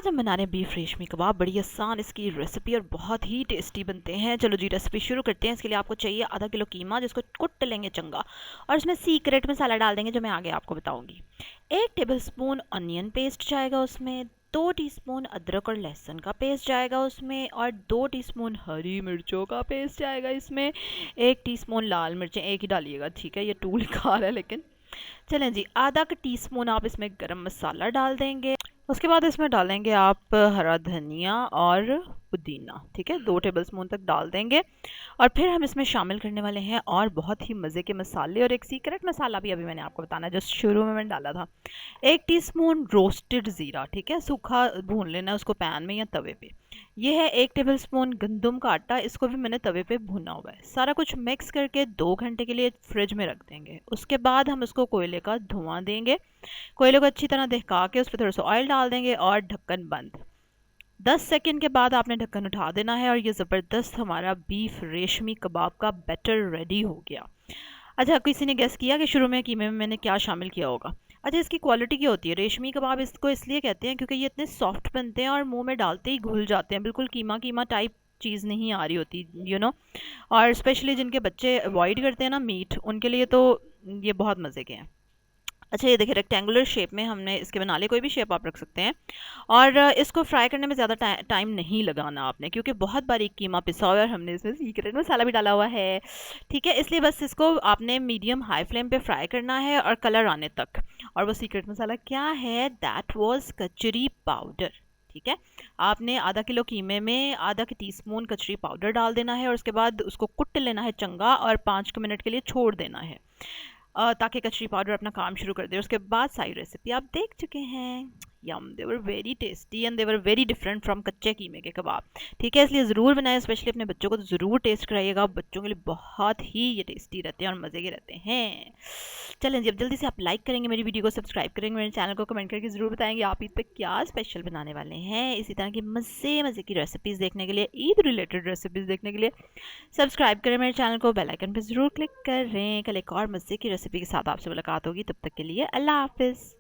आज हम बना रहे हैं बीफ रेशमी कबाब। बड़ी आसान इसकी रेसिपी और बहुत ही टेस्टी बनते हैं। चलो जी रेसिपी शुरू करते हैं। इसके लिए आपको चाहिए आधा किलो कीमा, जिसको कुट लेंगे चंगा, और इसमें सीक्रेट मसाला डाल देंगे जो मैं आगे आपको बताऊंगी। 1 टेबलस्पून अनियन पेस्ट जाएगा उसमें, 2 टीस्पून अदरक और लहसुन का पेस्ट जाएगा उसमें, और 2 टीस्पून हरी मिर्चों का पेस्ट जाएगा इसमें। 1 टीस्पून लाल मिर्चें एक ही डालिएगा, ठीक है, ये 2 लिखा रहा है लेकिन चलें जी। आधा का टीस्पून आप इसमें गरम मसाला डाल देंगे। उसके बाद इसमें डालेंगे आप हरा धनिया और पुदीना, ठीक है, 2 टेबलस्पून तक डाल देंगे। और फिर हम इसमें शामिल करने वाले हैं और बहुत ही मज़े के मसाले, और एक सीक्रेट मसाला भी अभी मैंने आपको बताना है जो शुरू में मैंने डाला था। 1 टीस्पून रोस्टेड ज़ीरा, ठीक है, सूखा भून लेना है उसको पैन में या तवे पे। ये है 1 टेबलस्पून गंदम का आटा, इसको भी मैंने तवे पे भुना हुआ है। सारा कुछ मिक्स करके 2 घंटे के लिए फ्रिज में रख देंगे। उसके बाद हम उसको कोयले का धुआं देंगे। कोयले को अच्छी तरह दहका के उस पर थोड़ा सा ऑयल डाल देंगे और ढक्कन बंद। 10 सेकंड के बाद आपने ढक्कन उठा देना है और ये ज़बरदस्त हमारा बीफ रेशमी कबाब का बैटर रेडी हो गया। अच्छा, किसी ने गेस किया कि शुरू में कीमे में मैंने क्या शामिल किया होगा? अच्छा, इसकी क्वालिटी क्या होती है? रेशमी कबाब इसको इसलिए कहते हैं क्योंकि ये इतने सॉफ्ट बनते हैं और मुंह में डालते ही घुल जाते हैं, बिल्कुल कीमा कीमा टाइप चीज़ नहीं आ रही होती, और स्पेशली जिनके बच्चे अवॉइड करते हैं ना मीट, उनके लिए तो ये बहुत मज़े के हैं। अच्छा, ये देखिए रेक्टेंगुलर शेप में हमने इसके बना लिए, कोई भी शेप आप रख सकते हैं। और इसको फ्राई करने में ज़्यादा टाइम नहीं लगाना आपने, क्योंकि बहुत बारीक कीमा पिसा हुआ है और हमने इसमें सीक्रेट मसाला भी डाला हुआ है, ठीक है। इसलिए बस इसको आपने मीडियम हाई फ्लेम पे फ्राई करना है और कलर आने तक। और वो सीक्रेट मसाला क्या है? दैट वाज कचरी पाउडर, ठीक है। आपने आधा किलो कीमे में आधा टीस्पून कचरी पाउडर डाल देना है और उसके बाद उसको कुट लेना है चंगा और 5 मिनट के लिए छोड़ देना है, ताकि कचरी पाउडर अपना काम शुरू कर दे। उसके बाद सारी रेसिपी आप देख चुके हैं। Yum, they were very tasty and they were very different from कच्चे कीमे के कबाब, ठीक है। इसलिए ज़रूर बनाएं, स्पेशली अपने बच्चों को तो ज़रूर टेस्ट कराइएगा। बच्चों के लिए बहुत ही ये टेस्टी रहते हैं और मज़े के रहते हैं। चलें जी, अब जल्दी से आप लाइक करेंगे मेरी वीडियो को, सब्सक्राइब करेंगे मेरे चैनल को, कमेंट करके ज़रूर बताएंगे आप ईद पे क्या स्पेशल बनाने वाले हैं। इसी तरह की मज़े मज़े की रेसिपीज़ देखने के लिए, ईद रिलेटेड रेसिपीज़ देखने के लिए सब्सक्राइब करें मेरे चैनल को, बेल आइकन पर ज़रूर क्लिक करें। कल एक और मज़े की रेसिपी के साथ आपसे मुलाकात होगी, तब तक के लिए अल्लाह हाफिज़।